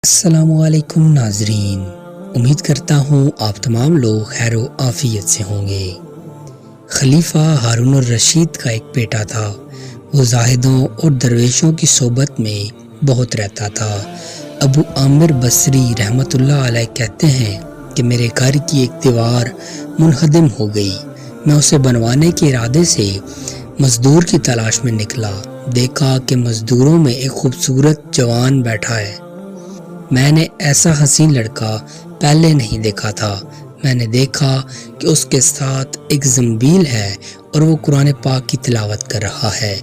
السلام علیکم ناظرین، امید کرتا ہوں آپ تمام لوگ خیر و عافیت سے ہوں گے۔ خلیفہ ہارون الرشید کا ایک بیٹا تھا۔ وہ زاہدوں اور درویشوں کی صحبت میں بہت رہتا تھا۔ ابو عامر بصری رحمۃ اللہ علیہ کہتے ہیں کہ میرے گھر کی ایک دیوار منہدم ہو گئی۔ میں اسے بنوانے کے ارادے سے مزدور کی تلاش میں نکلا۔ دیکھا کہ مزدوروں میں ایک خوبصورت جوان بیٹھا ہے۔ میں نے ایسا حسین لڑکا پہلے نہیں دیکھا تھا۔ میں نے دیکھا کہ اس کے ساتھ ایک زنبیل ہے اور وہ قرآن پاک کی تلاوت کر رہا ہے۔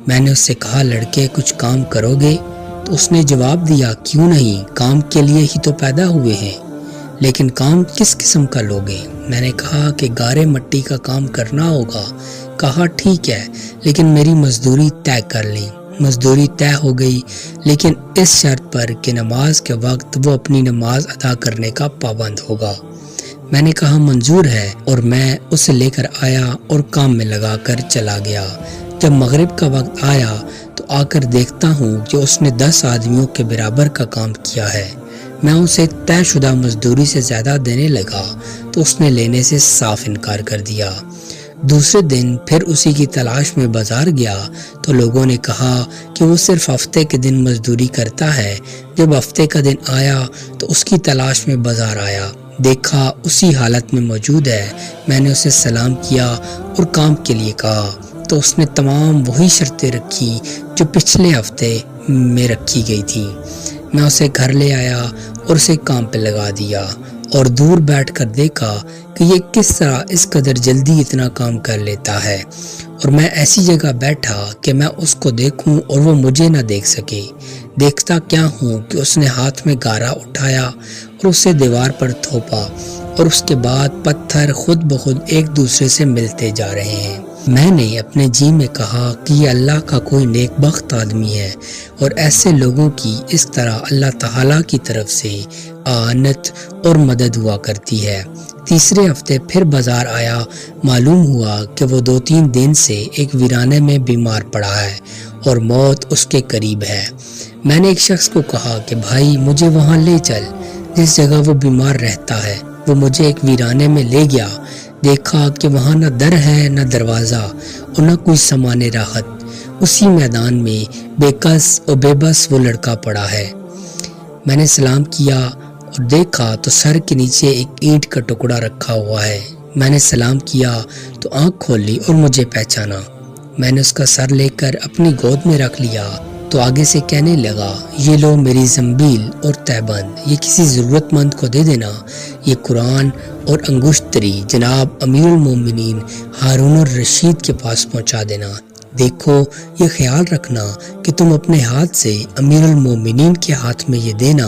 میں نے اس سے کہا، لڑکے کچھ کام کرو گے؟ تو اس نے جواب دیا، کیوں نہیں، کام کے لیے ہی تو پیدا ہوئے ہیں، لیکن کام کس قسم کا لوگے؟ میں نے کہا کہ گارے مٹی کا کام کرنا ہوگا۔ کہا ٹھیک ہے، لیکن میری مزدوری طے کر لیں۔ مزدوری طے ہو گئی، لیکن اس شرط پر کہ نماز کے وقت وہ اپنی نماز ادا کرنے کا پابند ہوگا۔ میں نے کہا منظور ہے، اور میں اسے لے کر آیا اور کام میں لگا کر چلا گیا۔ جب مغرب کا وقت آیا تو آ کر دیکھتا ہوں کہ اس نے 10 آدمیوں کے برابر کا کام کیا ہے۔ میں اسے طے شدہ مزدوری سے زیادہ دینے لگا تو اس نے لینے سے صاف انکار کر دیا۔ دوسرے دن پھر اسی کی تلاش میں بازار گیا تو لوگوں نے کہا کہ وہ صرف ہفتے کے دن مزدوری کرتا ہے۔ جب ہفتے کا دن آیا تو اس کی تلاش میں بازار آیا، دیکھا اسی حالت میں موجود ہے۔ میں نے اسے سلام کیا اور کام کے لیے کہا تو اس نے تمام وہی شرطیں رکھی جو پچھلے ہفتے میں رکھی گئی تھی۔ میں اسے گھر لے آیا اور اسے کام پہ لگا دیا اور دور بیٹھ کر دیکھا کہ یہ کس طرح اس قدر جلدی اتنا کام کر لیتا ہے، اور میں ایسی جگہ بیٹھا کہ میں اس کو دیکھوں اور وہ مجھے نہ دیکھ سکے۔ دیکھتا کیا ہوں کہ اس نے ہاتھ میں گارا اٹھایا اور اسے دیوار پر تھوپا، اور اس کے بعد پتھر خود بخود ایک دوسرے سے ملتے جا رہے ہیں۔ میں نے اپنے جی میں کہا کہ یہ اللہ کا کوئی نیک بخت آدمی ہے، اور ایسے لوگوں کی اس طرح اللہ تعالیٰ کی طرف سے اعانت اور مدد ہوا کرتی ہے۔ تیسرے ہفتے پھر بازار آیا، معلوم ہوا کہ وہ 2-3 دن سے ایک ویرانے میں بیمار پڑا ہے اور موت اس کے قریب ہے۔ میں نے ایک شخص کو کہا کہ بھائی مجھے وہاں لے چل جس جگہ وہ بیمار رہتا ہے۔ وہ مجھے ایک ویرانے میں لے گیا۔ دیکھا کہ وہاں نہ در ہے نہ دروازہ اور نہ کوئی سامان راحت۔ اسی میدان میں بے کس اور بے بس وہ لڑکا پڑا ہے۔ میں نے سلام کیا اور دیکھا تو سر کے نیچے ایک اینٹ کا ٹکڑا رکھا ہوا ہے۔ میں نے سلام کیا تو آنکھ کھولی اور مجھے پہچانا۔ میں نے اس کا سر لے کر اپنی گود میں رکھ لیا تو آگے سے کہنے لگا، یہ لو میری زنبیل اور تہبند، یہ کسی ضرورت مند کو دے دینا۔ یہ قرآن اور انگشتری جناب امیر المومنین ہارون الرشید کے پاس پہنچا دینا۔ دیکھو، یہ خیال رکھنا کہ تم اپنے ہاتھ سے امیر المومنین کے ہاتھ میں یہ دینا،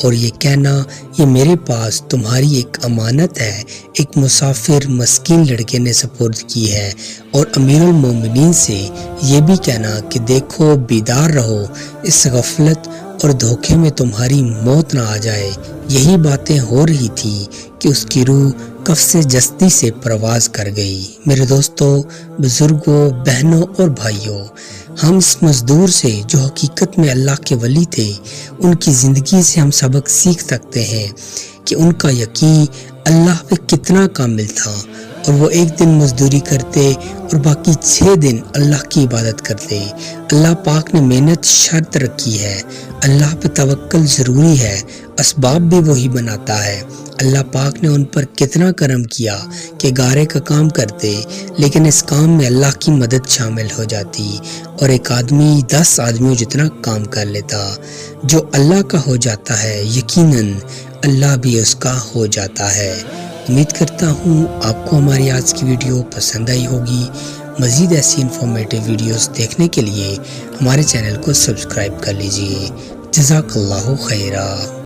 اور یہ کہنا یہ میرے پاس تمہاری ایک امانت ہے، ایک مسافر مسکین لڑکے نے سپرد کی ہے۔ اور امیر المومنین سے یہ بھی کہنا کہ دیکھو، بیدار رہو، اس غفلت اور دھوکے میں تمہاری موت نہ آ جائے۔ یہی باتیں ہو رہی تھی کہ اس کی روح قفس جسدی سے پرواز کر گئی۔ میرے دوستوں، بزرگوں، بہنوں اور بھائیوں، ہم اس مزدور سے جو حقیقت میں اللہ کے ولی تھے، ان کی زندگی سے ہم سبق سیکھ سکتے ہیں کہ ان کا یقین اللہ پہ کتنا کامل تھا، اور وہ ایک دن مزدوری کرتے اور باقی 6 دن اللہ کی عبادت کرتے۔ اللہ پاک نے محنت شرط رکھی ہے، اللہ پہ توکل ضروری ہے، اسباب بھی وہی بناتا ہے۔ اللہ پاک نے ان پر کتنا کرم کیا کہ گارے کا کام کرتے، لیکن اس کام میں اللہ کی مدد شامل ہو جاتی اور ایک آدمی 10 آدمیوں جتنا کام کر لیتا۔ جو اللہ کا ہو جاتا ہے، یقیناً اللہ بھی اس کا ہو جاتا ہے۔ امید کرتا ہوں آپ کو ہماری آج کی ویڈیو پسند آئی ہوگی۔ مزید ایسی انفارمیٹیو ویڈیوز دیکھنے کے لیے ہمارے چینل کو سبسکرائب کر لیجئے۔ جزاک اللہ خیرہ۔